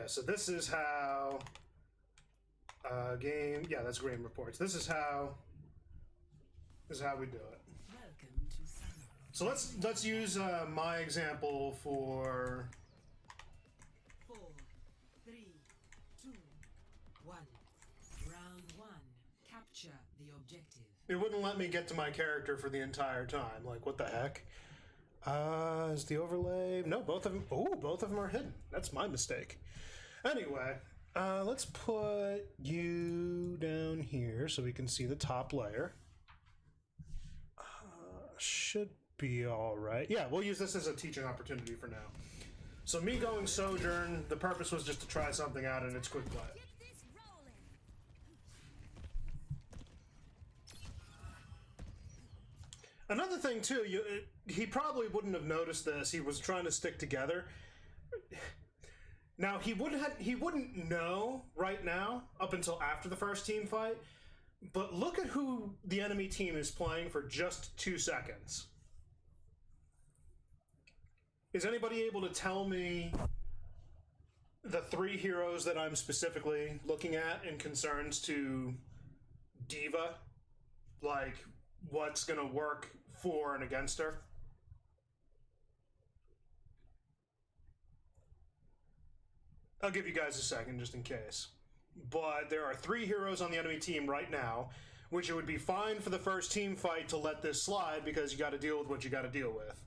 so this is how game. Yeah, that's game reports. This is how we do it. Welcome to Samoa. So let's use my example for 4, 3, 2, 1. Round 1. Capture the objective. It wouldn't let me get to my character for the entire time. Like, what the heck? Is the overlay? No, both of them. Oh, both of them are hidden. That's my mistake. Anyway, let's put you down here so we can see the top layer. Should be all right. Yeah, we'll use this as a teaching opportunity for now. So me going Sojourn, the purpose was just to try something out in its quick play. Another thing too, he probably wouldn't have noticed this. He was trying to stick together. Now he wouldn't know right now up until after the first team fight. But look at who the enemy team is playing for just 2 seconds. Is anybody able to tell me the 3 heroes that I'm specifically looking at in concerns to D.Va? Like, what's going to work for and against her? I'll give you guys a second just in case. But there are 3 heroes on the enemy team right now, which it would be fine for the first team fight to let this slide because you got to deal with what you got to deal with.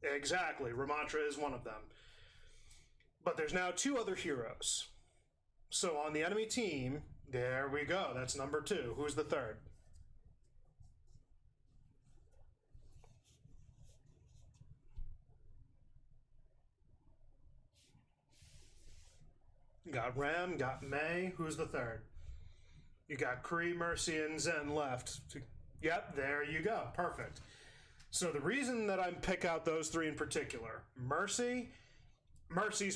Exactly, Ramattra is one of them. But there's now 2 other heroes. So on the enemy team, there we go, that's number 2. Who's the third? Got Ram, got Mei. Who's the third? You got Kree, Mercy, and Zen left. Yep, there you go. Perfect. So the reason that I pick out those 3 in particular, Mercy's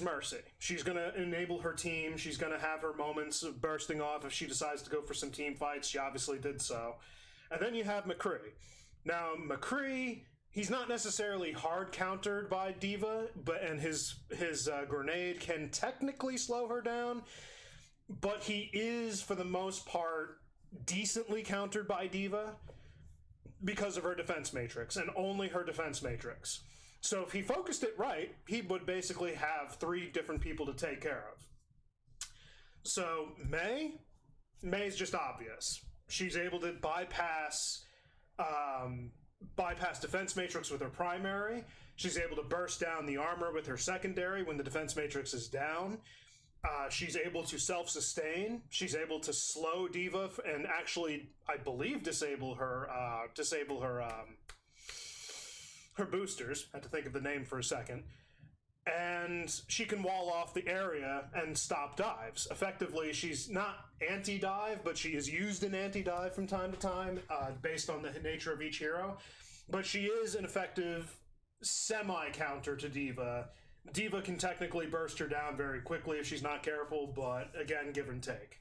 Mercy. She's going to enable her team. She's going to have her moments of bursting off if she decides to go for some team fights. She obviously did so. And then you have McCree. Now, McCree, he's not necessarily hard countered by D.Va, and his grenade can technically slow her down, but he is, for the most part, decently countered by D.Va because of her defense matrix, and only her defense matrix. So if he focused it right, he would basically have 3 different people to take care of. So May's just obvious. She's able to bypass defense matrix with her primary. She's able to burst down the armor with her secondary when the defense matrix is down. She's able to self-sustain. She's able to slow D.Va and actually, I believe, disable her boosters. I had to think of the name for a second. And she can wall off the area and stop dives. Effectively, she's not anti-dive, but she is used in anti-dive from time to time, based on the nature of each hero. But she is an effective semi-counter to D.Va. D.Va can technically burst her down very quickly if she's not careful, but again, give and take.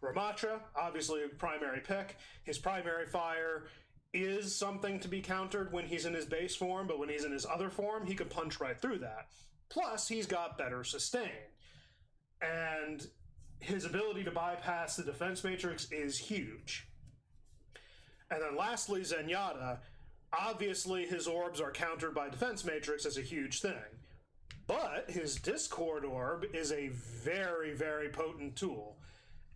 Ramattra, obviously a primary pick. His primary fire is something to be countered when he's in his base form, but when he's in his other form, he can punch right through that. Plus, he's got better sustain. And his ability to bypass the defense matrix is huge. And then lastly, Zenyatta. Obviously, his orbs are countered by defense matrix as a huge thing. But his Discord orb is a very, very potent tool.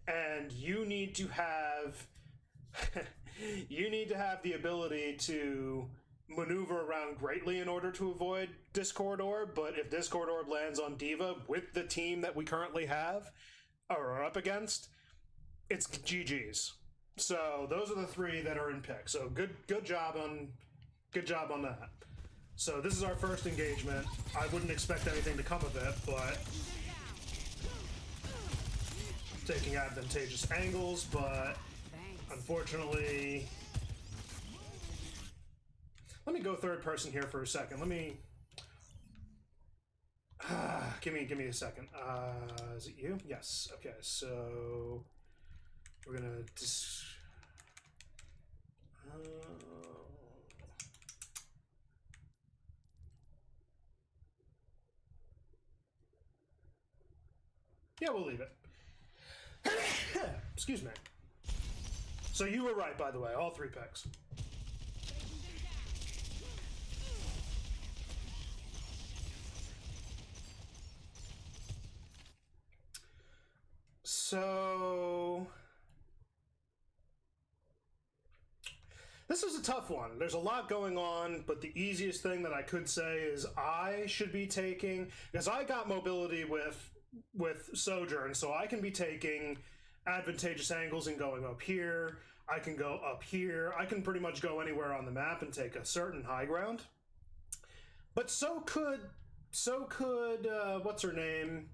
And you need to have the ability to maneuver around greatly in order to avoid Discord orb, but if Discord orb lands on D.Va with the team that we currently have or are up against, it's GG's. So those are the 3 that are in pick. So good job on that. So this is our first engagement. I wouldn't expect anything to come of it, but taking advantageous angles, but unfortunately, let me go third person here for a second. Let me give me a second. Is it you? Yes. Okay. So we're gonna Yeah, we'll leave it. Excuse me. So you were right, by the way. All 3 picks. So this is a tough one. There's a lot going on, but the easiest thing that I could say is I should be taking, because I got mobility with Sojourn, so I can be taking advantageous angles and going up here. I can go up here. I can pretty much go anywhere on the map and take a certain high ground. But so could what's her name?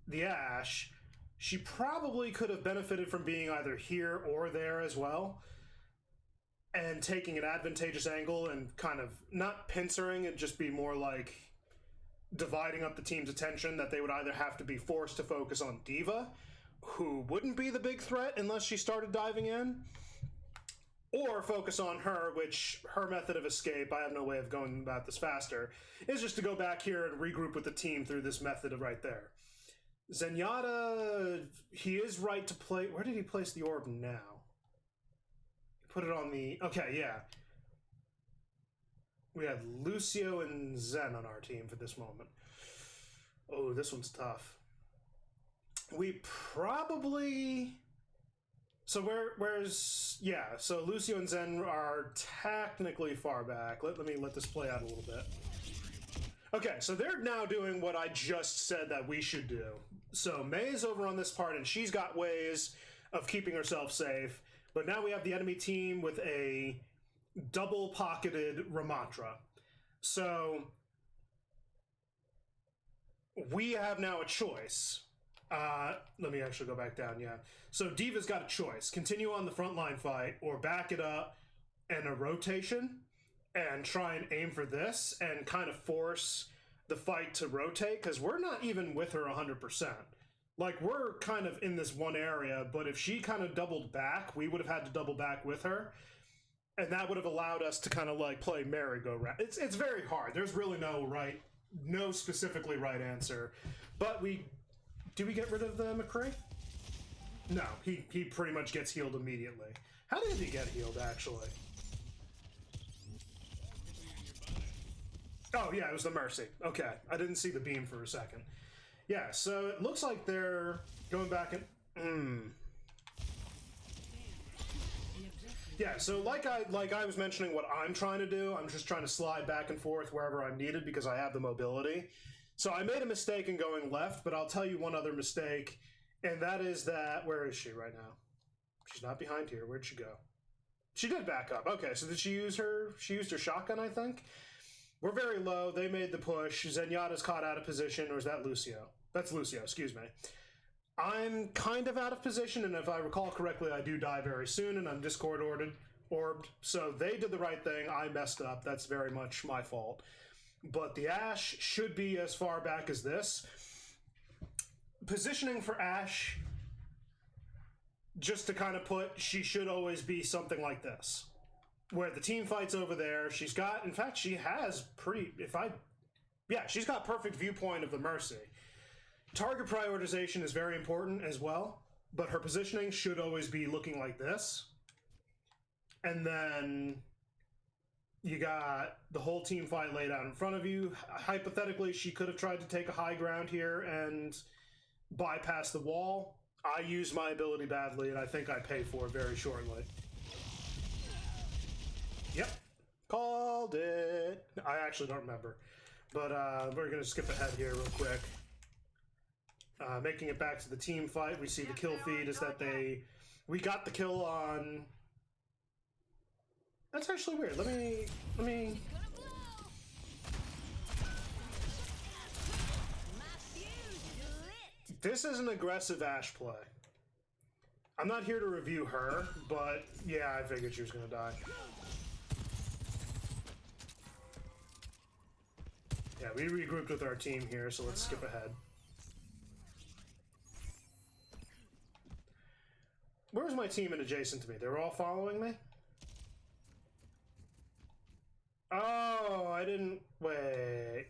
The Ashe. She probably could have benefited from being either here or there as well, and taking an advantageous angle and kind of not pincering it, just be more like dividing up the team's attention, that they would either have to be forced to focus on D.Va, who wouldn't be the big threat unless she started diving in, or focus on her, which her method of escape, I have no way of going about this faster, is just to go back here and regroup with the team through this method of right there. Zenyatta, he is right to play. Where did he place the orb now? Put it on the... Okay, yeah. We have Lucio and Zen on our team for this moment. Oh, this one's tough. We probably... So where's... Yeah, so Lucio and Zen are technically far back. Let me let this play out a little bit. Okay, so they're now doing what I just said that we should do. So May's over on this part, and she's got ways of keeping herself safe. But now we have the enemy team with a double-pocketed Ramatra. So we have now a choice. Let me actually go back down, yeah. So D.Va's got a choice. Continue on the frontline fight, or back it up and a rotation, and try and aim for this, and kind of force the fight to rotate, because we're not even with her 100%. Like, we're kind of in this one area, but if she kind of doubled back, we would have had to double back with her, and that would have allowed us to kind of, like, play merry-go-round. It's very hard. There's really no specifically right answer. But do we get rid of the McCree? No, he pretty much gets healed immediately. How did he get healed, actually? Oh, yeah, it was the Mercy. Okay, I didn't see the beam for a second. Yeah, so it looks like they're going back and... Yeah, so like I was mentioning what I'm trying to do, I'm just trying to slide back and forth wherever I'm needed because I have the mobility. So I made a mistake in going left, but I'll tell you one other mistake, and that is that... Where is she right now? She's not behind here. Where'd she go? She did back up. Okay, so did she use her... She used her shotgun, I think? We're very low. They made the push. Zenyatta's caught out of position, or is that Lucio? That's Lucio, excuse me. I'm kind of out of position, and if I recall correctly, I do die very soon, and I'm Discord orbed. So they did the right thing. I messed up. That's very much my fault. But the Ashe should be as far back as this. Positioning for Ashe, just to kind of put, she should always be something like this, where the team fights over there. She's got, in fact, she has she's got perfect viewpoint of the Mercy. Target prioritization is very important as well, but her positioning should always be looking like this. And then you got the whole team fight laid out in front of you. Hypothetically, she could have tried to take a high ground here and bypass the wall. I used my ability badly, and I think I pay for it very shortly. Yep. Called it. I actually don't remember. But we're going to skip ahead here real quick. Making it back to the team fight, we see the kill feed is that we got the kill on... That's actually weird. Let me... This is an aggressive Ashe play. I'm not here to review her, but yeah, I figured she was going to die. Yeah, we regrouped with our team here, so let's skip ahead. Where's my team and adjacent to me? They were all following me? Oh, I didn't... Wait.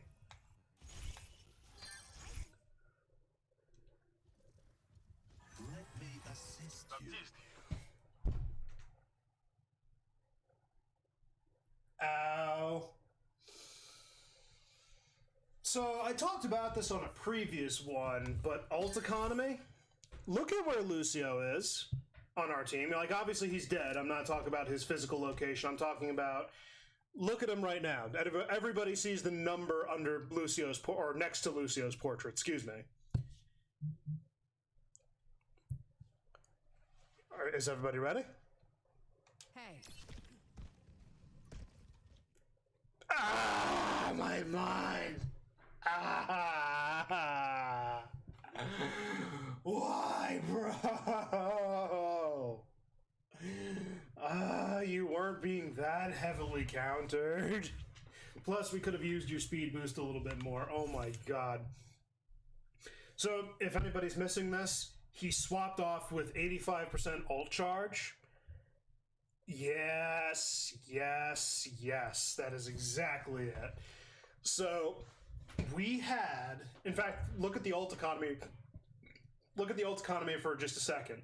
Ow. So I talked about this on a previous one, but ult economy. Look at where Lucio is on our team. Like, obviously he's dead. I'm not talking about his physical location. I'm talking about, look at him right now. Everybody sees the number under Lucio's or next to Lucio's portrait. Excuse me. All right, is everybody ready? Hey. Ah, my mind. Ah. Why, bro? You weren't being that heavily countered. Plus, we could have used your speed boost a little bit more. Oh my god. So, if anybody's missing this, he swapped off with 85% ult charge. Yes, yes, yes. That is exactly it. So, we had... In fact, look at the ult economy. Look at the ult economy for just a second.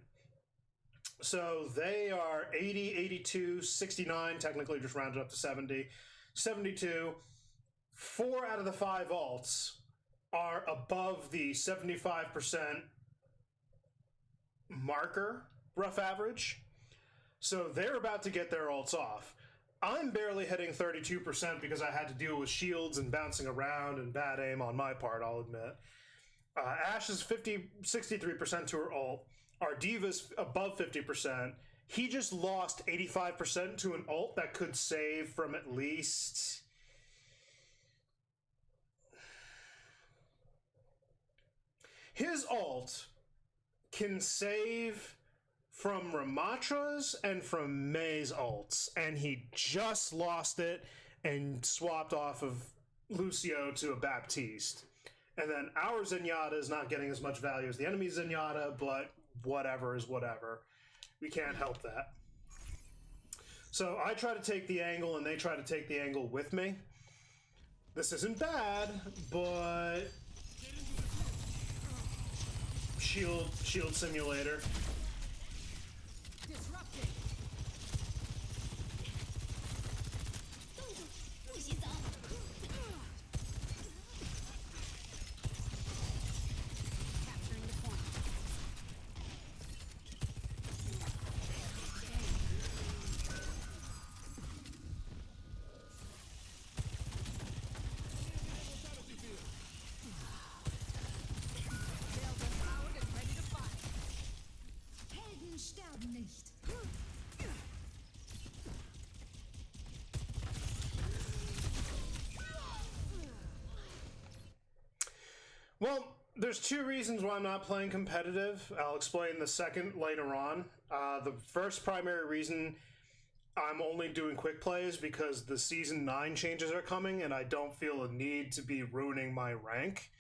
So, they are 80, 82, 69, technically just rounded up to 70, 72. 4 out of the 5 ults are above the 75% marker, rough average. So they're about to get their ults off. I'm barely hitting 32% because I had to deal with shields and bouncing around and bad aim on my part, I'll admit. Ashe is 63% to her ult. Our Diva's above 50%. He just lost 85% to an ult that could save from at least... His ult can save from Ramatra's and from Mei's ults, and he just lost it and swapped off of Lucio to a Baptiste. And then our Zenyatta is not getting as much value as the enemy Zenyatta, but whatever is whatever. We can't help that. So I try to take the angle, and they try to take the angle with me. This isn't bad, but... Shield simulator. Disrupting. Capturing the point. Helden sterben nicht. Well, there's 2 reasons why I'm not playing competitive. I'll explain the second later on. The first primary reason I'm only doing quick plays because the Season 9 changes are coming and I don't feel a need to be ruining my rank.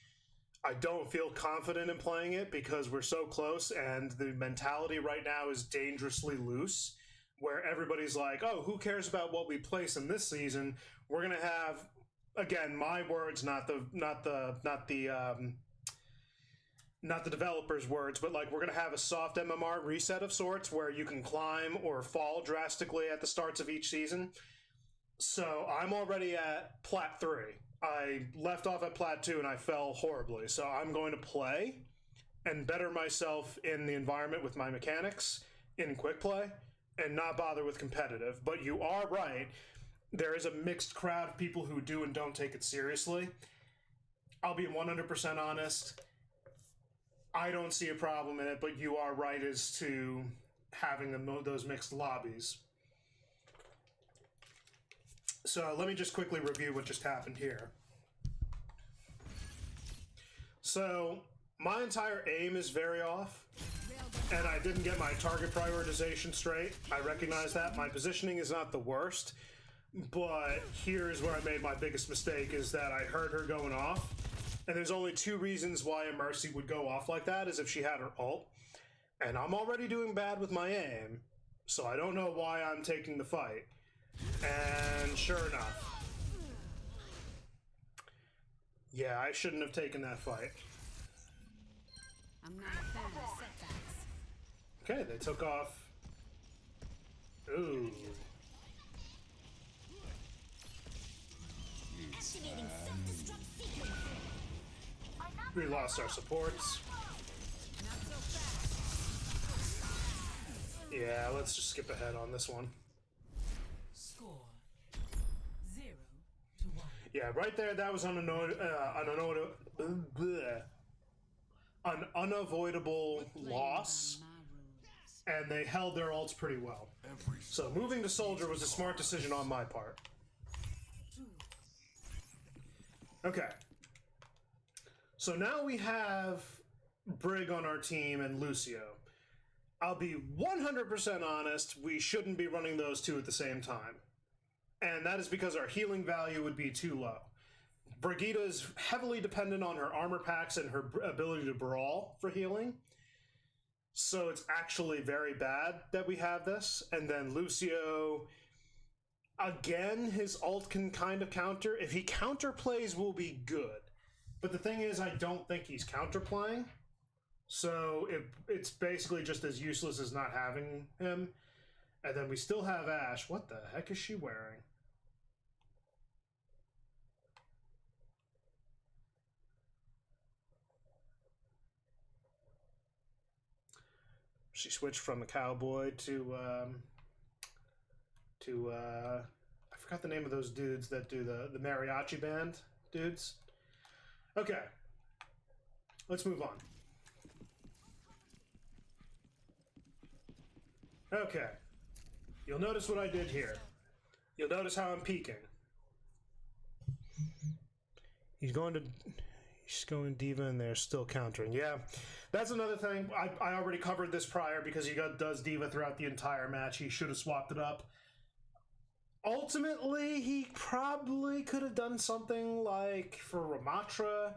I don't feel confident in playing it because we're so close and the mentality right now is dangerously loose, where everybody's like, oh, who cares about what we place in this season? We're going to have... Again, my words, not the developers' words, but like we're gonna have a soft MMR reset of sorts where you can climb or fall drastically at the starts of each season. So I'm already at Plat 3. I left off at Plat 2 and I fell horribly. So I'm going to play and better myself in the environment with my mechanics in quick play and not bother with competitive. But you are right. There is a mixed crowd of people who do and don't take it seriously. I'll be 100% honest. I don't see a problem in it, but you are right as to having those mixed lobbies. So let me just quickly review what just happened here. So my entire aim is very off, and I didn't get my target prioritization straight. I recognize that. My positioning is not the worst. But here's where I made my biggest mistake, is that I heard her going off. And there's only 2 reasons why a Mercy would go off like that, is if she had her ult. And I'm already doing bad with my aim, so I don't know why I'm taking the fight. And sure enough. Yeah, I shouldn't have taken that fight. I'm not a fan of setbacks. Okay, they took off. Ooh. Activating self-destruct sequence. We lost our supports. Not so fast. Yeah, let's just skip ahead on this one. Score 0-1. Yeah, right there, that was an unavoidable loss, My rules. and they held their ults pretty well. So moving to Soldier was a smart decision on my part. Okay. So now we have Brig on our team and Lucio. I'll be 100% honest, we shouldn't be running those two at the same time. And that is because our healing value would be too low. Brigitte is heavily dependent on her armor packs and her ability to brawl for healing. So it's actually very bad that we have this. And then Lucio, again, his ult can kind of counter. If he counterplays, we'll be good. But the thing is, I don't think he's counterplaying. So it's basically just as useless as not having him. And then we still have Ashe. What the heck is she wearing? She switched from the cowboy to I forgot the name of those dudes that do the mariachi band dudes. Okay, let's move on. Okay, you'll notice what I did here. You'll notice how I'm peeking. He's going Diva and they're still countering. Yeah, that's another thing. I already covered this prior because he does Diva throughout the entire match. He should have swapped it up. Ultimately, he probably could have done something like for Ramatra.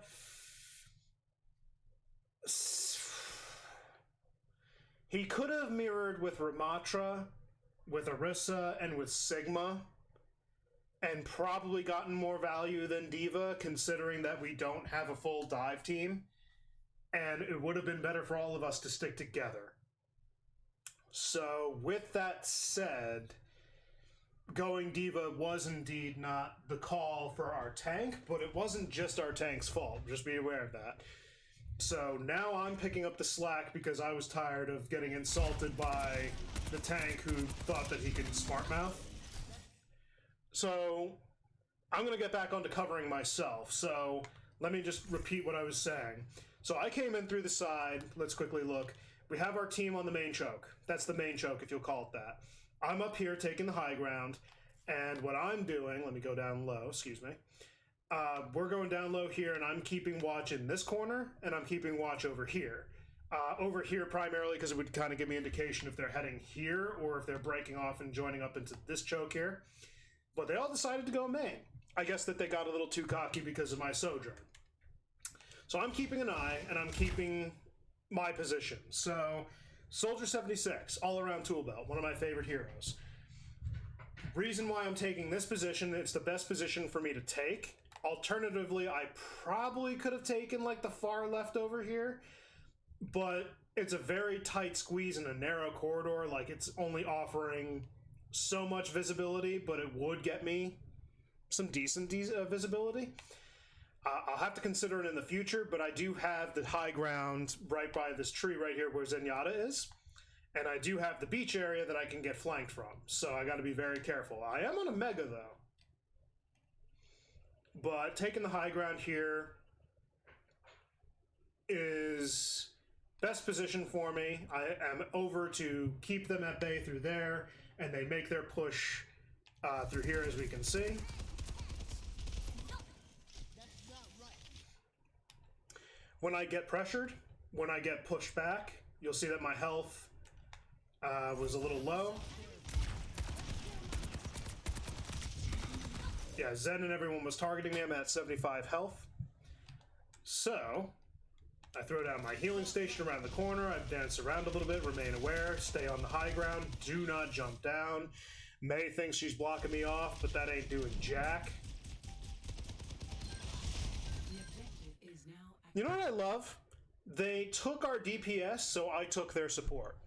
He could have mirrored with Ramatra, with Orisa, and with Sigma, and probably gotten more value than Diva, considering that we don't have a full dive team. And it would have been better for all of us to stick together. So, with that said, going Diva was indeed not the call for our tank, but it wasn't just our tank's fault. Just be aware of that. So now I'm picking up the slack because I was tired of getting insulted by the tank who thought that he could smart mouth. So I'm going to get back onto covering myself. So let me just repeat what I was saying. So I came in through the side. Let's quickly look. We have our team on the main choke. That's the main choke, if you'll call it that. I'm up here taking the high ground, and what I'm doing, let me go down low, excuse me. We're going down low here, and I'm keeping watch in this corner, and I'm keeping watch over here. Over here primarily because it would kind of give me indication if they're heading here or if they're breaking off and joining up into this choke here. But they all decided to go main. I guess that they got a little too cocky because of my Sojourn. So I'm keeping an eye, and I'm keeping my position. So, Soldier 76, all-around tool belt, one of my favorite heroes. Reason why I'm taking this position, it's the best position for me to take. Alternatively, I probably could have taken like the far left over here, but it's a very tight squeeze in a narrow corridor. Like, it's only offering so much visibility, but it would get me some decent visibility. I'll have to consider it in the future, but I do have the high ground right by this tree right here where Zenyatta is. And I do have the beach area that I can get flanked from. So I got to be very careful. I am on a Mega, though. But taking the high ground here is best position for me. I am over to keep them at bay through there, and they make their push through here, as we can see. When I get pressured, when I get pushed back, you'll see that my health was a little low. Yeah, Zen and everyone was targeting me. I'm at 75 health. So, I throw down my healing station around the corner. I dance around a little bit, remain aware, stay on the high ground, do not jump down. May thinks she's blocking me off, but that ain't doing jack. You know what I love? They took our DPS, so I took their support.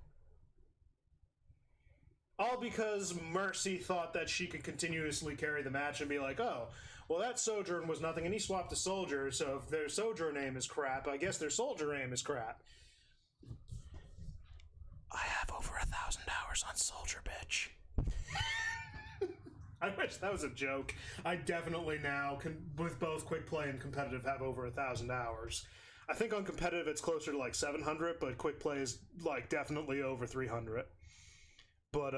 All because Mercy thought that she could continuously carry the match and be like, oh, well, that Sojourn was nothing, and he swapped to Soldier, so if their Sojourn aim is crap, I guess their Soldier aim is crap. I have over 1,000 hours on Soldier, bitch. I wish that was a joke. I definitely now, with both quick play and competitive, have over 1,000 hours. I think on competitive it's closer to like 700, but quick play is like definitely over 300. But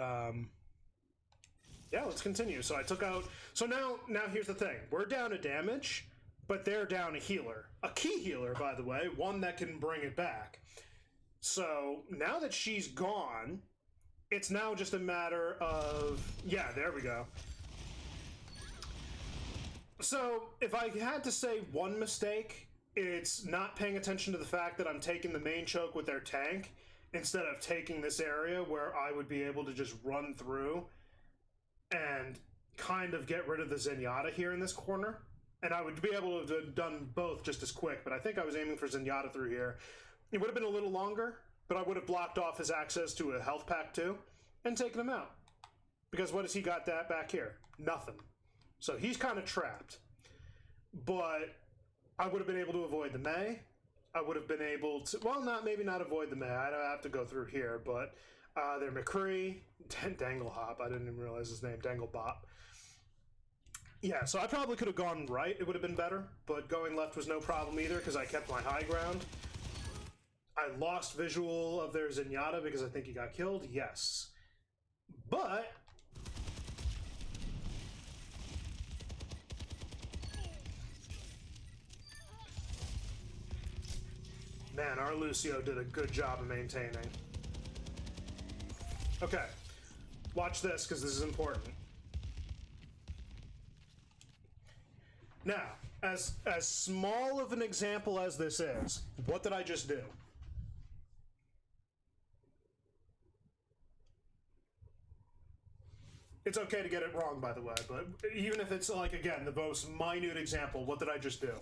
yeah, let's continue. So I took out. So now here's the thing: we're down a damage, but they're down a healer, a key healer, by the way, one that can bring it back. So now that she's gone, it's now just a matter of there we go. So if I had to say one mistake, it's not paying attention to the fact that I'm taking the main choke with their tank instead of taking this area where I would be able to just run through and kind of get rid of the Zenyatta here in this corner. And I would be able to have done both just as quick, but I think I was aiming for Zenyatta through here. It would have been a little longer, but I would have blocked off his access to a health pack too and taken him out. Because what has he got that back here? Nothing. So he's kind of trapped. But I would have been able to avoid the Mei. I would have been able to, well, maybe not avoid the Mei. I don't have to go through here, but they're McCree, Dangle Hop. I didn't even realize his name, Dangle Bop. Yeah, so I probably could have gone right. It would have been better, but going left was no problem either because I kept my high ground. I lost visual of their Zenyatta because I think he got killed. Yes. But man, our Lucio did a good job of maintaining. Okay. Watch this because this is important. Now, as small of an example as this is, what did I just do? It's okay to get it wrong, by the way, but even if it's, like, again, the most minute example, what did I just do?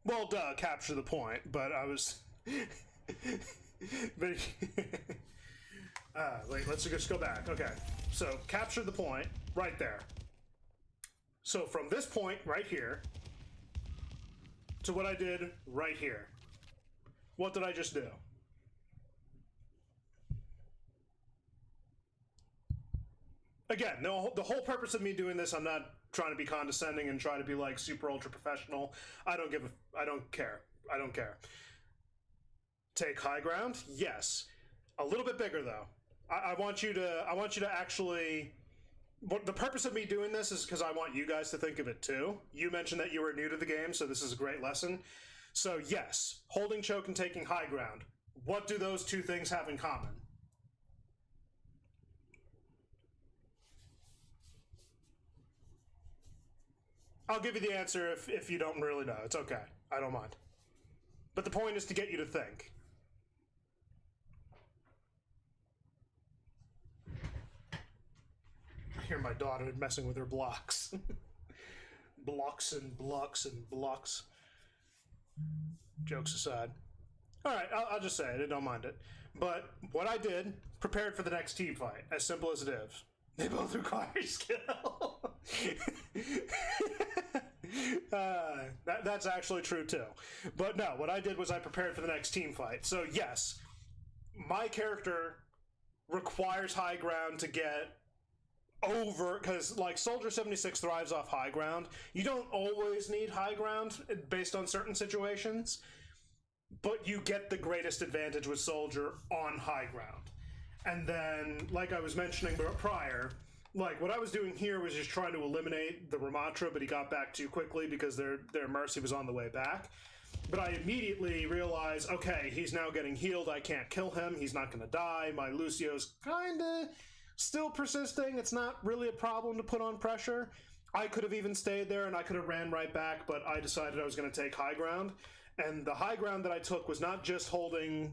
Well, duh, capture the point, but I was... but... wait, let's just go back. Okay, so capture the point right there. So from this point right here to what I did right here, what did I just do? Again, no, the whole purpose of me doing this, I'm not trying to be condescending and try to be like super ultra professional. I don't care. I don't care. Take high ground? Yes. A little bit bigger though. I want you to actually... What the purpose of me doing this is because I want you guys to think of it too. You mentioned that you were new to the game, so this is a great lesson. So yes, holding choke and taking high ground. What do those two things have in common? I'll give you the answer if you don't really know. It's okay. I don't mind. But the point is to get you to think. I hear my daughter messing with her blocks. Blocks and blocks and blocks. Jokes aside. Alright, I'll just say it. I don't mind it. But what I did, prepared for the next team fight. As simple as it is. They both require skill. That's actually true too. But no, what I did was I prepared for the next team fight. So yes, my character requires high ground to get over, because like Soldier 76 thrives off high ground. You don't always need high ground based on certain situations, but you get the greatest advantage with Soldier on high ground. And then, like I was mentioning prior, like what I was doing here was just trying to eliminate the Ramatra, but he got back too quickly because their Mercy was on the way back. But I immediately realized, okay, he's now getting healed, I can't kill him, he's not going to die, my Lucio's kinda still persisting, it's not really a problem to put on pressure. I could have even stayed there and I could have ran right back, but I decided I was going to take high ground. And the high ground that I took was not just holding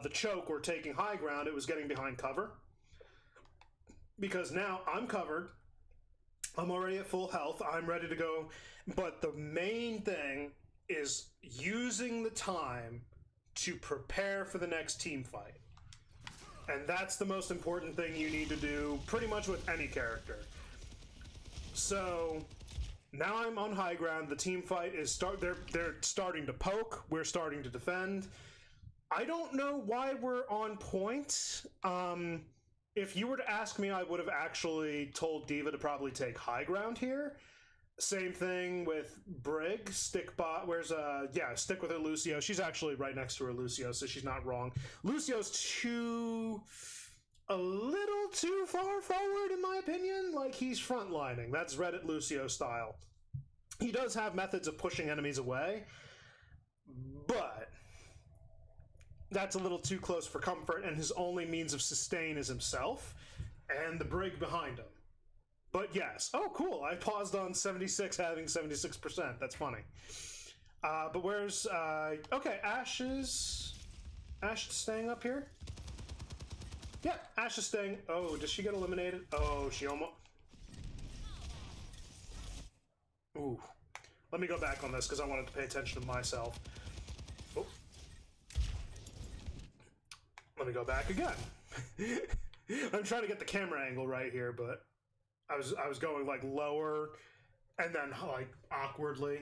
the choke or taking high ground, it was getting behind cover. Because now I'm covered, I'm already at full health. I'm ready to go. But the main thing is using the time to prepare for the next team fight. And that's the most important thing you need to do pretty much with any character. So now I'm on high ground. The team fight is they're starting to poke. We're starting to defend. I don't know why we're on point. If you were to ask me, I would have actually told D.Va to probably take high ground here. Same thing with Brig. Stick with her Lucio. She's actually right next to her Lucio, so she's not wrong. Lucio's a little too far forward, in my opinion. Like, he's frontlining. That's Reddit Lucio style. He does have methods of pushing enemies away, but that's a little too close for comfort, and his only means of sustain is himself and the Brig behind him. But yes. Oh, cool. I paused on 76 having 76%. That's funny. But where's... okay, Ashe is staying up here? Yeah, Ashe is staying... Oh, does she get eliminated? Oh, she almost... Ooh. Let me go back on this, because I wanted to pay attention to myself. Oh. Let me go back again. I'm trying to get the camera angle right here, but I was going like lower and then like awkwardly.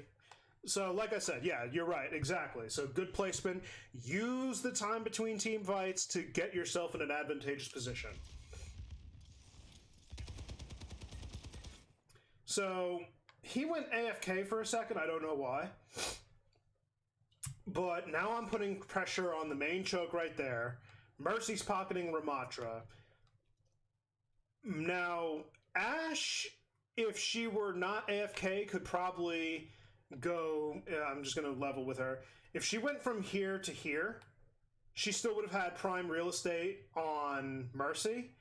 So like I said, yeah, you're right, exactly. So good placement. Use the time between team fights to get yourself in an advantageous position. So he went AFK for a second, I don't know why. But now I'm putting pressure on the main choke right there. Mercy's pocketing Ramatra. Now, Ashe, if she were not AFK, could probably go... I'm just going to level with her. If she went from here to here, she still would have had prime real estate on Mercy,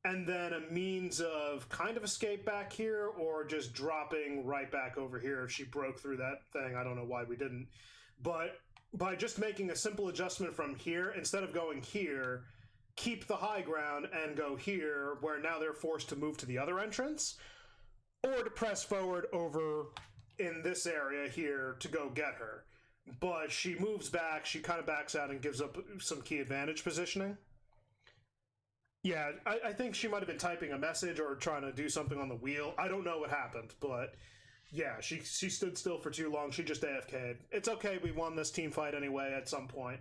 and then a means of kind of escape back here, or just dropping right back over here if she broke through that thing. I don't know why we didn't. But by just making a simple adjustment from here, instead of going here, keep the high ground and go here, where now they're forced to move to the other entrance, or to press forward over in this area here to go get her. But she moves back, she kind of backs out and gives up some key advantage positioning. Yeah, I think she might have been typing a message or trying to do something on the wheel. I don't know what happened, but yeah, she stood still for too long. She just AFK'd. It's okay, we won this team fight anyway at some point.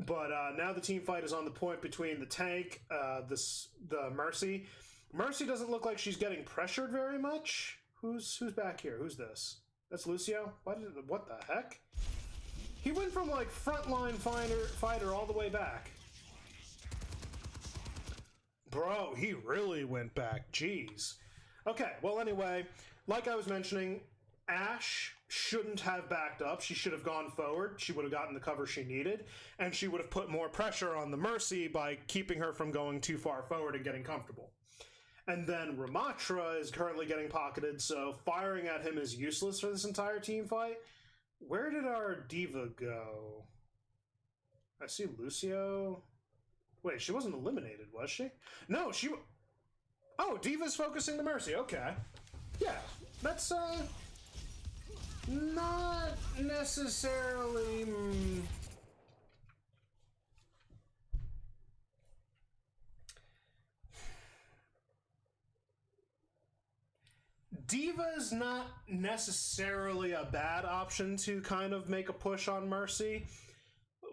But now the team fight is on the point between the tank, the Mercy. Mercy doesn't look like she's getting pressured very much. Who's back here? Who's this? That's Lucio? What the heck? He went from like frontline fighter all the way back. Bro, he really went back. Jeez. Okay, well anyway, like I was mentioning, Ashe shouldn't have backed up. She should have gone forward. She would have gotten the cover she needed, and she would have put more pressure on the Mercy by keeping her from going too far forward and getting comfortable. And then Ramatra is currently getting pocketed, so firing at him is useless for this entire team fight. Where did our D.Va go? I see Lucio. Wait, she wasn't eliminated, was she? No, she... Oh, D.Va's focusing the Mercy, okay. Yeah, that's, not necessarily... D.Va's not necessarily a bad option to kind of make a push on Mercy,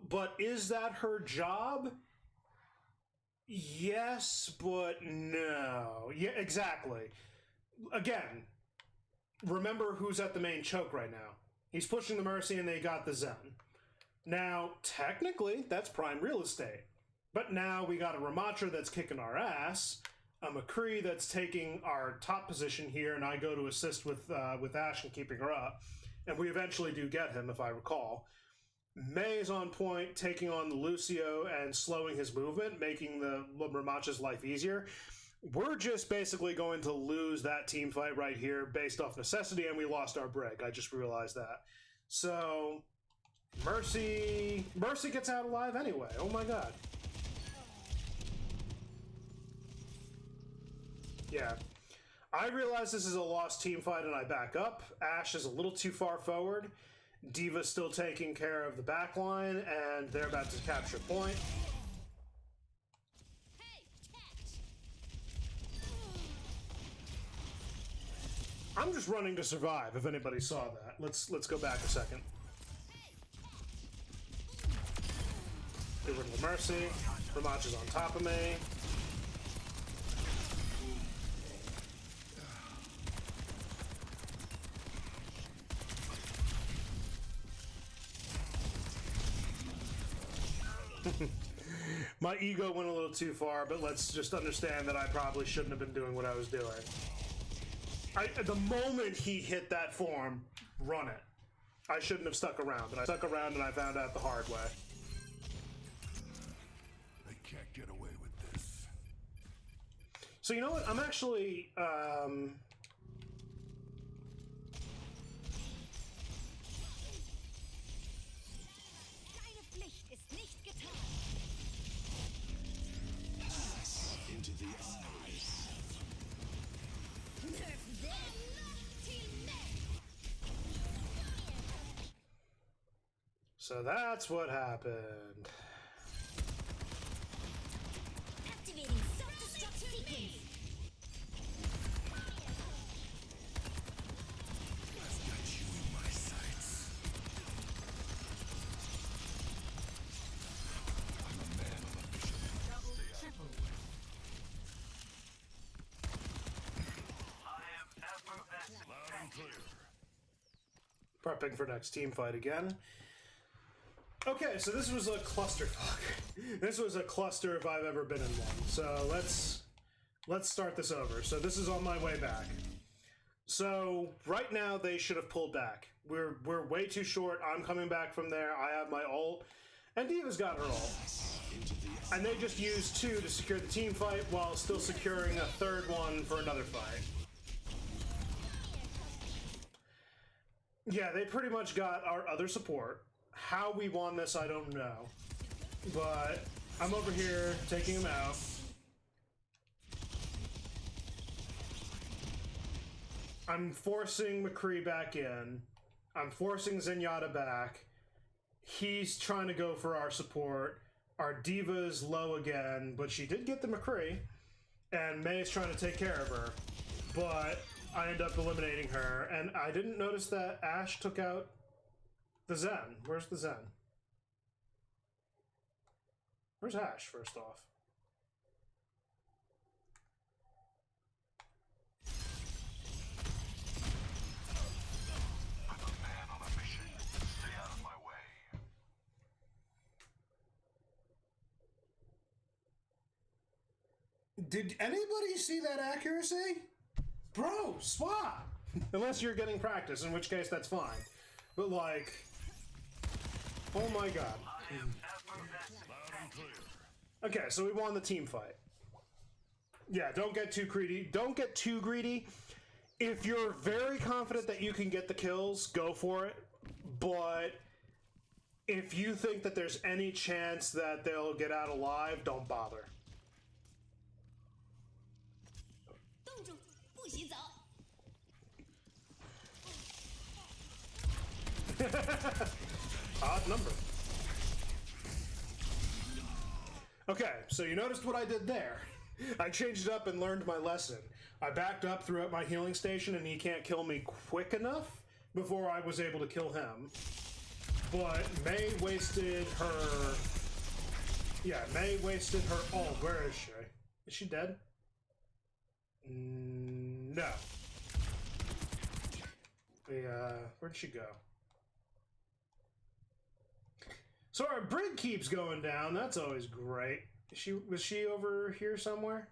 but is that her job? Yes, but no. Yeah, exactly. Again, remember who's at the main choke right now. He's pushing the Mercy and they got the Zen. Now, technically, that's prime real estate. But now we got a Ramatra that's kicking our ass, a McCree that's taking our top position here, and I go to assist with Ashe and keeping her up. And we eventually do get him, if I recall. May is on point, taking on the Lucio and slowing his movement, making the Ramatra's life easier. We're just basically going to lose that team fight right here based off necessity, and we lost our Brig. I just realized that. So, Mercy gets out alive anyway. Oh my god. Yeah. I realize this is a lost team fight and I back up. Ashe is a little too far forward. Diva's still taking care of the back line, and they're about to capture point. I'm just running to survive, if anybody saw that. Let's go back a second. Get rid of the Mercy. Ramach is on top of me. My ego went a little too far, but let's just understand that I probably shouldn't have been doing what I was doing. The moment he hit that form, run it. I shouldn't have stuck around, but I stuck around and I found out the hard way. They can't get away with this. So you know what? I'm actually, Deine Pflicht ist nicht getan. Pass into the eyes. Nerf them. so that's what happened. Activating self-destruct sequence. I've got you in my sights. I'm a man on a mission. Stay out of the way. Loud and clear. Prepping for next team fight again. Okay, so this was a clusterfuck. This was a cluster if I've ever been in one. So let's start this over. So this is on my way back. So right now they should have pulled back. We're way too short. I'm coming back from there. I have my ult, and Diva's got her ult. And they just used 2 to secure the team fight while still securing a 3rd one for another fight. Yeah, they pretty much got our other support. How we won this, I don't know. But I'm over here taking him out. I'm forcing McCree back in. I'm forcing Zenyatta back. He's trying to go for our support. Our Diva's low again, but she did get the McCree. And May's trying to take care of her. But I end up eliminating her. And I didn't notice that Ashe took out the Zen. Where's the Zen? Where's Ashe, first off? I'm a man on a mission. Stay out of my way. Did anybody see that accuracy? Bro, swap! Unless you're getting practice, in which case that's fine. But like, oh my god. Okay, so we won the team fight. Yeah, don't get too greedy. Don't get too greedy. If you're very confident that you can get the kills, go for it. But if you think that there's any chance that they'll get out alive, don't bother. 冻住，不许走。 Odd number. Okay, so you noticed what I did there. I changed it up and learned my lesson. I backed up, threw out my healing station, and he can't kill me quick enough before I was able to kill him. But May wasted her... Yeah, May wasted her... Oh, where is she? Is she dead? No. Where'd she go? So our brig keeps going down. That's always great. Was she over here somewhere?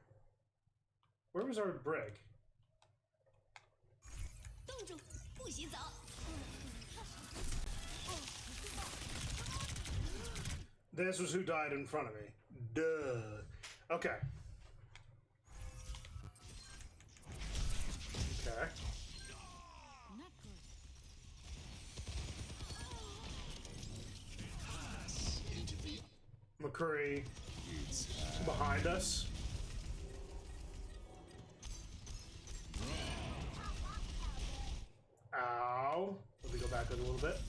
Where was our brig? 冻住，不许走。 This was who died in front of me. Duh. Okay. Okay. Not good. Into the McCree behind us. distracted a little bit.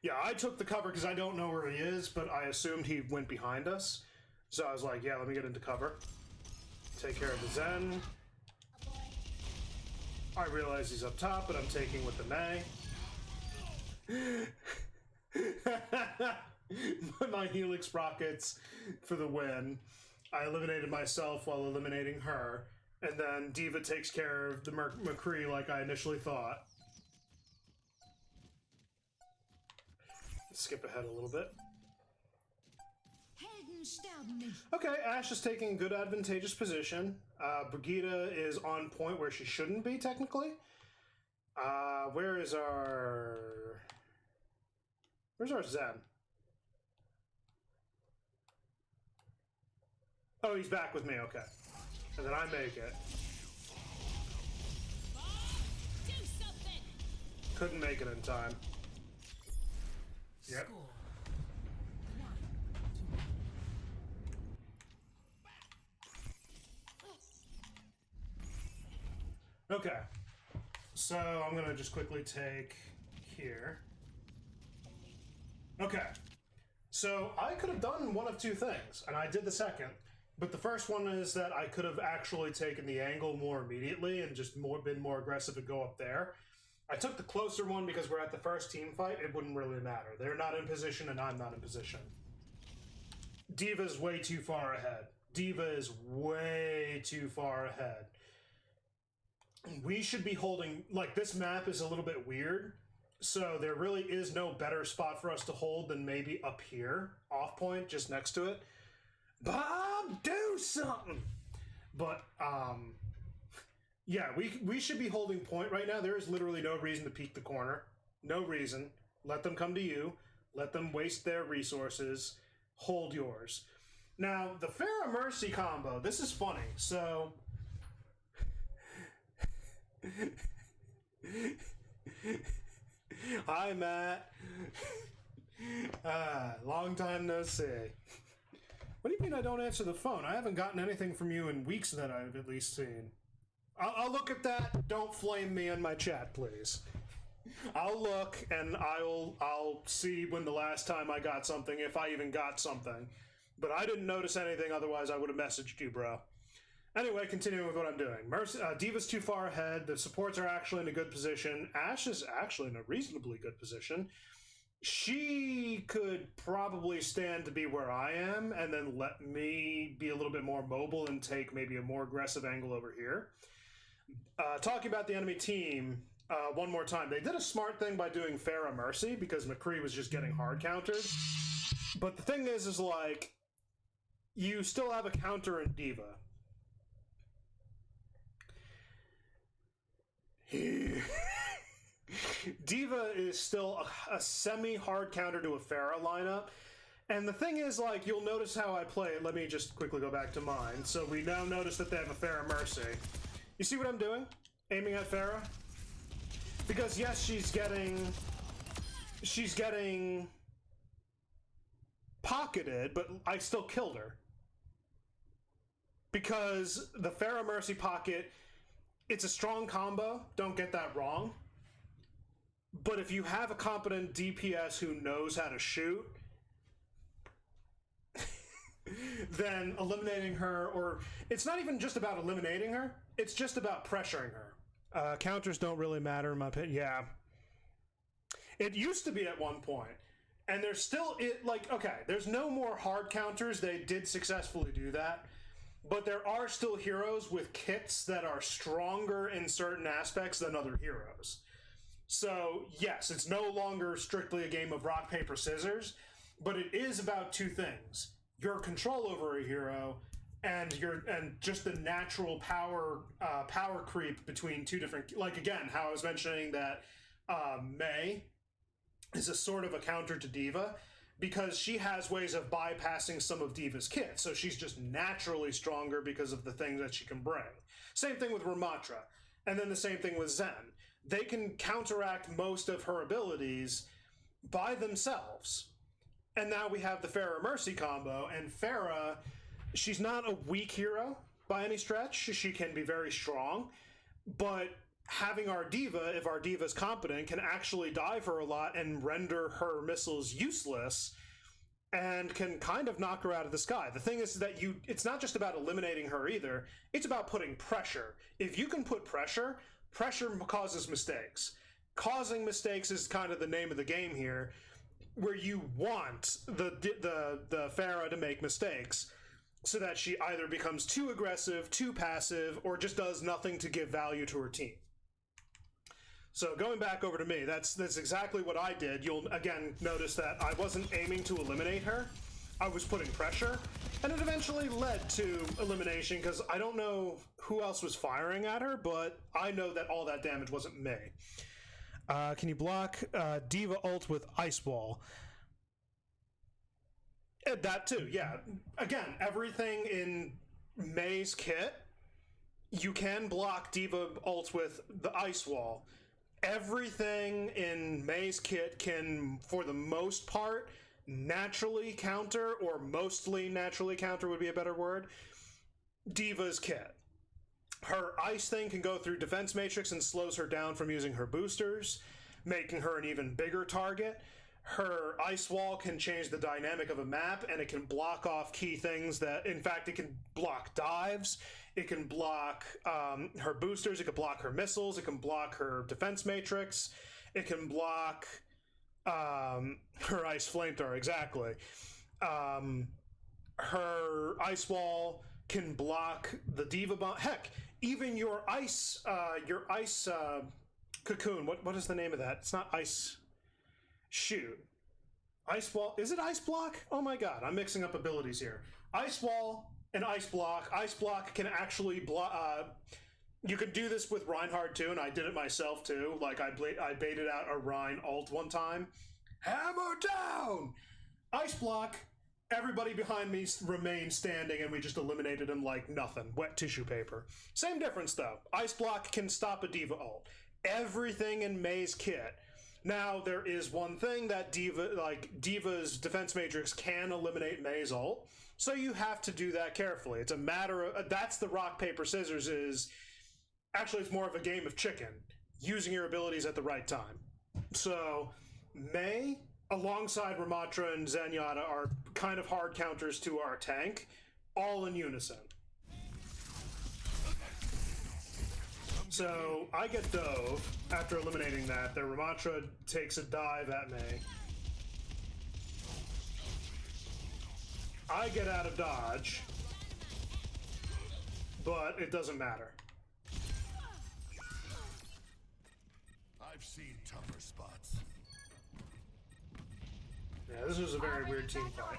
Yeah, I took the cover because I don't know where he is, but I assumed he went behind us. So I was like, yeah, let me get into cover. Take care of the Zen. I realize he's up top, but I'm taking with the Mei. My Helix rockets for the win. I eliminated myself while eliminating her. And then D.Va takes care of the McCree like I initially thought. Skip ahead a little bit. Helden sterben nicht. Okay, Ashe is taking a good advantageous position. Brigitte is on point where she shouldn't be, technically. Where's our Zen? Oh, he's back with me, okay. And then I make it. Do something. Couldn't make it in time. Yep. Score. Okay. So I'm gonna just quickly take here. Okay. So I could have done one of two things, and I did the second. But the first one is that I could have actually taken the angle more immediately and just been more aggressive and go up there. I took the closer one because we're at the first team fight. It wouldn't really matter. They're not in position and I'm not in position. D.Va's way too far ahead. D.Va is way too far ahead. We should be holding... Like, this map is a little bit weird. So there really is no better spot for us to hold than maybe up here. Off point, just next to it. Bob, do something! But, yeah, we should be holding point right now. There is literally no reason to peek the corner. No reason. Let them come to you. Let them waste their resources. Hold yours. Now, the Pharah Mercy combo, this is funny. So... Hi, Matt. Long time no see. What do you mean I don't answer the phone? I haven't gotten anything from you in weeks that I've at least seen. I'll look at that. Don't flame me in my chat, please. I'll look and I'll see when the last time I got something, if I even got something. But I didn't notice anything, otherwise I would have messaged you, bro. Anyway, continuing with what I'm doing. D.Va's too far ahead. The supports are actually in a good position. Ashe is actually in a reasonably good position. She could probably stand to be where I am and then let me be a little bit more mobile and take maybe a more aggressive angle over here. Talking about the enemy team one more time. They did a smart thing by doing Pharah Mercy because McCree was just getting hard countered. But the thing is like, you still have a counter in D.Va. D.Va is still a semi-hard counter to a Pharah lineup. And the thing is, like, you'll notice how I play it. Let me just quickly go back to mine. So we now notice that they have a Pharah Mercy. You see what I'm doing? Aiming at Pharah? Because, yes, she's getting pocketed, but I still killed her. Because the Pharah Mercy pocket... It's a strong combo, don't get that wrong. But if you have a competent DPS who knows how to shoot, then eliminating her, or it's not even just about eliminating her, it's just about pressuring her. Counters don't really matter in my opinion. Yeah. It used to be at one point, and there's still, there's no more hard counters. They did successfully do that. But there are still heroes with kits that are stronger in certain aspects than other heroes. So, yes, it's no longer strictly a game of rock, paper, scissors, but it is about two things. Your control over a hero and just the natural power creep between two different... Like, again, how I was mentioning that Mei is a sort of a counter to D.Va, because she has ways of bypassing some of D.Va's kits, so she's just naturally stronger because of the things that she can bring. Same thing with Ramatra, and then the same thing with Zen. They can counteract most of her abilities by themselves. And now we have the Pharah Mercy combo, and Pharah, she's not a weak hero by any stretch. She can be very strong, but having our diva, if our diva is competent, can actually dive her a lot and render her missiles useless and can kind of knock her out of the sky. The thing is that it's not just about eliminating her either, it's about putting pressure. If you can put pressure, pressure causes mistakes. Causing mistakes is kind of the name of the game here, where you want the Pharah to make mistakes so that she either becomes too aggressive, too passive, or just does nothing to give value to her team. So going back over to me, that's exactly what I did. You'll again notice that I wasn't aiming to eliminate her. I was putting pressure, and it eventually led to elimination because I don't know who else was firing at her, but I know that all that damage wasn't me. Can you block Diva ult with Ice Wall? That too, yeah. Again, everything in Mei's kit, you can block Diva ult with the Ice Wall. Everything in Mei's kit can, for the most part, naturally counter, or mostly naturally counter would be a better word, Diva's kit. Her ice thing can go through defense matrix and slows her down from using her boosters, making her an even bigger target. Her ice wall can change the dynamic of a map, and it can block off key things that, in fact, it can block dives, it can block her boosters, it can block her missiles, it can block her defense matrix, it can block her ice flamethrower, exactly. Her ice wall can block the diva bomb. Heck, even your ice cocoon. What is the name of that? It's not ice. Shoot. Ice wall. Is it ice block? Oh my god, I'm mixing up abilities here. Ice wall and ice block. Ice block can actually block. You can do this with Reinhardt too, and I did it myself too. Like I baited out a Rein ult one time. Hammer down! Ice block. Everybody behind me remained standing, and we just eliminated him like nothing. Wet tissue paper. Same difference though. Ice block can stop a diva ult. Everything in Mei's kit. Now there is one thing that Diva's defense matrix can eliminate Mei's ult, so you have to do that carefully. It's a matter of that's the rock paper scissors is. Actually, it's more of a game of chicken, using your abilities at the right time. So, Mei, alongside Ramatra and Zenyatta, are kind of hard counters to our tank, all in unison. So, I get dove after eliminating that. Their Ramatra takes a dive at Mei. I get out of dodge, but it doesn't matter. I've seen tougher spots. Yeah, this was a very weird team fight.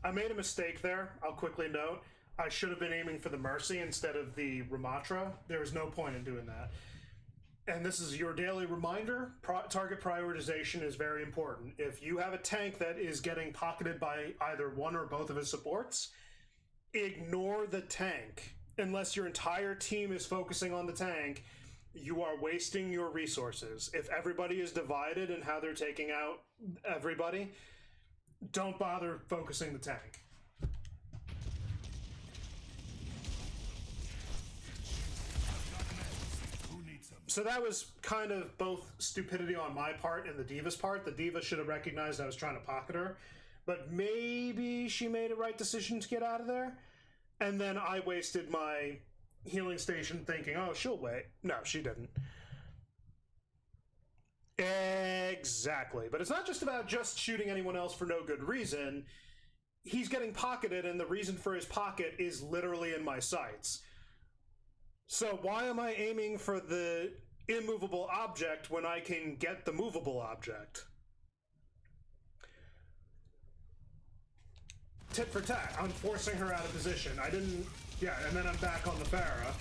I made a mistake there, I'll quickly note. I should have been aiming for the Mercy instead of the Ramatra. There was no point in doing that. And this is your daily reminder, target prioritization is very important. If you have a tank that is getting pocketed by either one or both of his supports, ignore the tank. Unless your entire team is focusing on the tank, you are wasting your resources. If everybody is divided in how they're taking out everybody, don't bother focusing the tank. So that was kind of both stupidity on my part and the Diva's part. The Diva should have recognized I was trying to pocket her, but maybe she made a right decision to get out of there. And then I wasted my healing station thinking, oh, she'll wait. No, she didn't. Exactly. But it's not just about just shooting anyone else for no good reason. He's getting pocketed, and the reason for his pocket is literally in my sights. So why am I aiming for the immovable object when I can get the movable object? Tit for tat. I'm forcing her out of position. I didn't... Yeah, and then I'm back on the Pharah.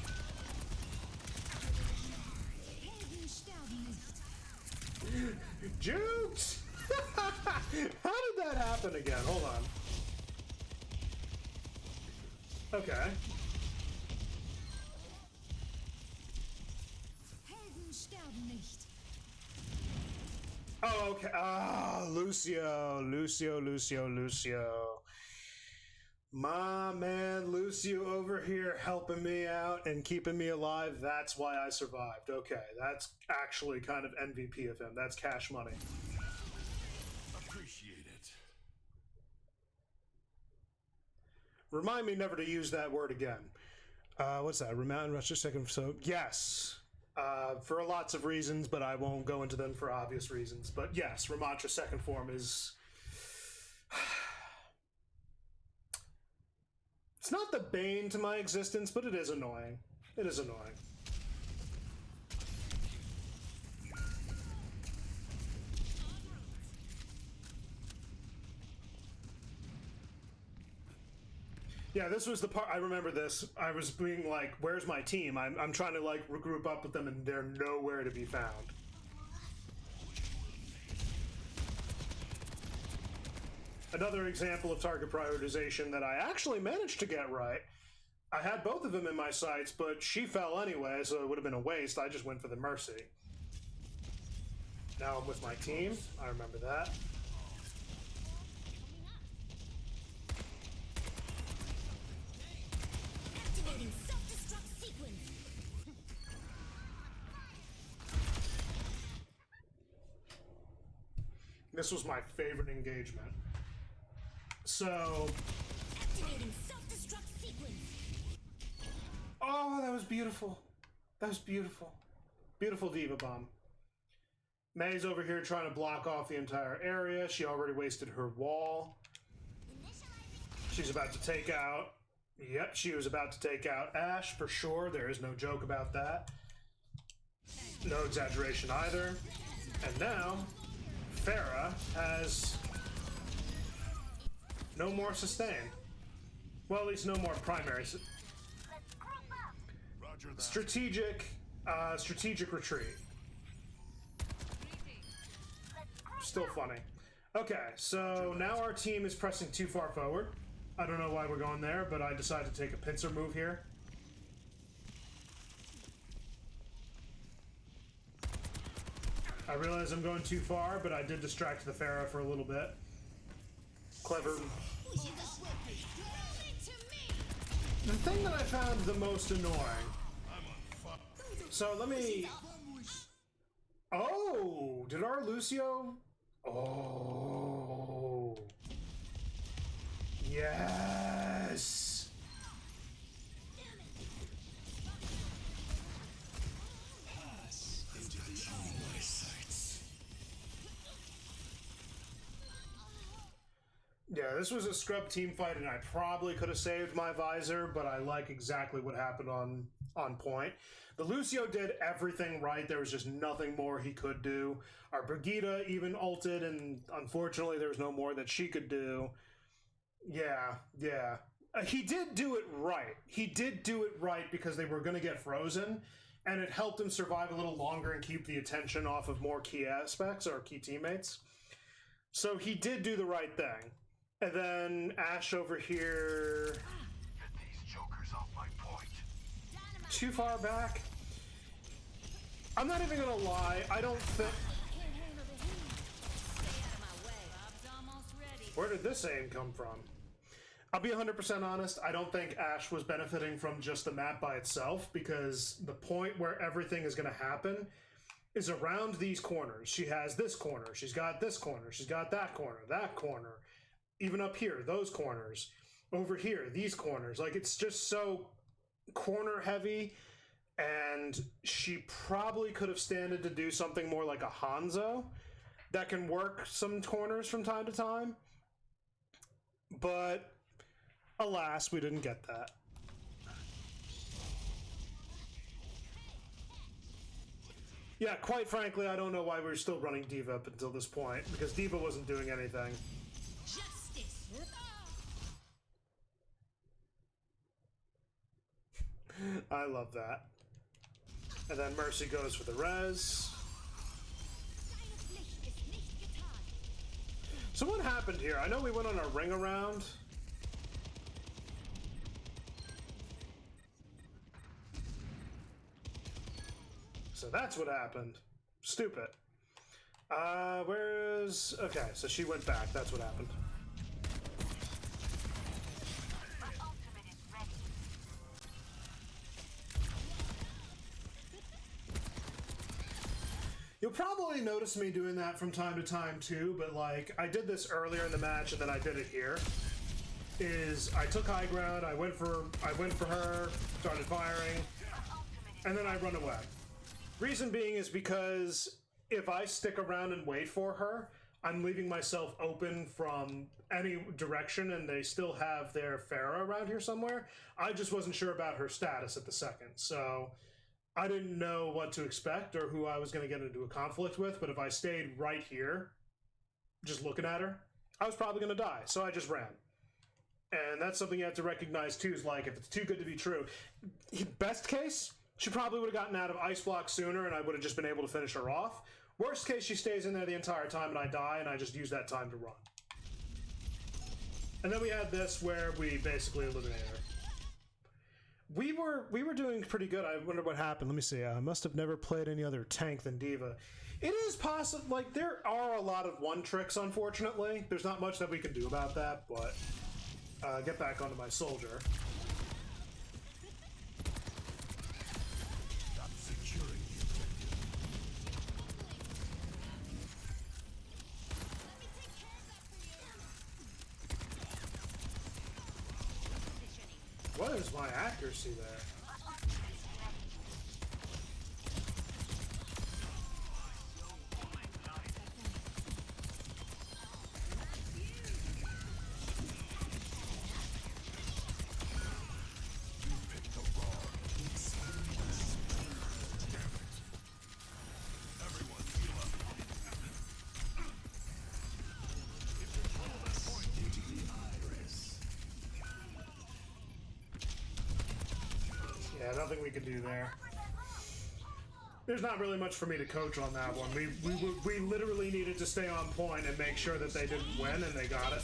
Jukes! How did that happen again? Hold on. Okay. Oh, okay. Ah, Lucio. My man Lucio over here helping me out and keeping me alive. That's why I survived. Okay, that's actually kind of MVP of him. That's cash money. Appreciate it. Remind me never to use that word again. What's that? Remount and rush a second. So, yes. For lots of reasons, but I won't go into them for obvious reasons. But yes, Ramantra second form is... It's not the bane to my existence, but it is annoying. It is annoying. Yeah, this was the part, I remember this. I was being like, where's my team? I'm trying to like regroup up with them and they're nowhere to be found. Another example of target prioritization that I actually managed to get right. I had both of them in my sights, but she fell anyway, so it would have been a waste. I just went for the Mercy. Now I'm with my team. I remember that. Activating self-destruct sequence. This was my favorite engagement. So... Activating self-destruct sequence. Oh, that was beautiful. That was beautiful. Beautiful Diva Bomb. May's over here trying to block off the entire area. She already wasted her wall. She's about to take out... Yep, she was about to take out Ashe for sure. There is no joke about that. No exaggeration either. And now, Pharah has no more sustain. Well, at least no more primary. Roger that. Strategic retreat. Still funny. Okay, so now our team is pressing too far forward. I don't know why we're going there, but I decided to take a pincer move here. I realize I'm going too far, but I did distract the Pharah for a little bit. Clever. The thing that I found the most annoying. So let me... Oh, did our Lucio... Oh... Yes! Pass into the my sights. Yeah, this was a scrub team fight, and I probably could have saved my visor, but I like exactly what happened on point. The Lucio did everything right. There was just nothing more he could do. Our Brigitte even ulted, and unfortunately there was no more that she could do. Yeah. He did do it right. He did do it right because they were going to get frozen, and it helped him survive a little longer and keep the attention off of more key aspects or key teammates. So he did do the right thing. And then Ashe over here... Get these jokers off my point. Too far back? I'm not even going to lie. I don't think... Where did this aim come from? I'll be 100% honest, I don't think Ashe was benefiting from just the map by itself, because the point where everything is going to happen is around these corners. She has this corner, she's got this corner, she's got that corner, even up here, those corners, over here, these corners. Like, it's just so corner heavy, and she probably could have standed to do something more like a Hanzo that can work some corners from time to time. But alas, we didn't get that. Yeah, quite frankly, I don't know why we're still running D.Va up until this point, because D.Va wasn't doing anything. Justice. I love that. And then Mercy goes for the res. So what happened here? I know we went on a ring around. So that's what happened. Stupid. Where's... Okay, so she went back. That's what happened. My ultimate is ready. You'll probably notice me doing that from time to time too, but like, I did this earlier in the match and then I did it here. Is I took high ground, I went for her, started firing, and then I run away. Reason being is because if I stick around and wait for her, I'm leaving myself open from any direction and they still have their Pharah around here somewhere. I just wasn't sure about her status at the second, so I didn't know what to expect or who I was going to get into a conflict with, but if I stayed right here, just looking at her, I was probably going to die, so I just ran. And that's something you have to recognize too, is like, if it's too good to be true, best case, she probably would have gotten out of ice block sooner and I would have just been able to finish her off. Worst case, she stays in there the entire time and I die and I just use that time to run. And then we had this where we basically eliminated her. We were doing pretty good. I wonder what happened. Let me see. I must have never played any other tank than Diva. It is possible, like, there are a lot of one tricks, unfortunately. There's not much that we can do about that, but get back onto my soldier. What is my accuracy there? Yeah, nothing we can do there. There's not really much for me to coach on that one. We literally needed to stay on point and make sure that they didn't win, and they got it.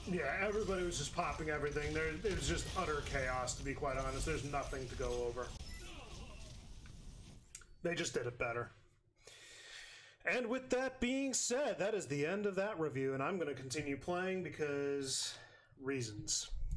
Yeah, everybody was just popping everything. It was just utter chaos, to be quite honest. There's nothing to go over. They just did it better. And with that being said, that is the end of that review, and I'm going to continue playing because reasons.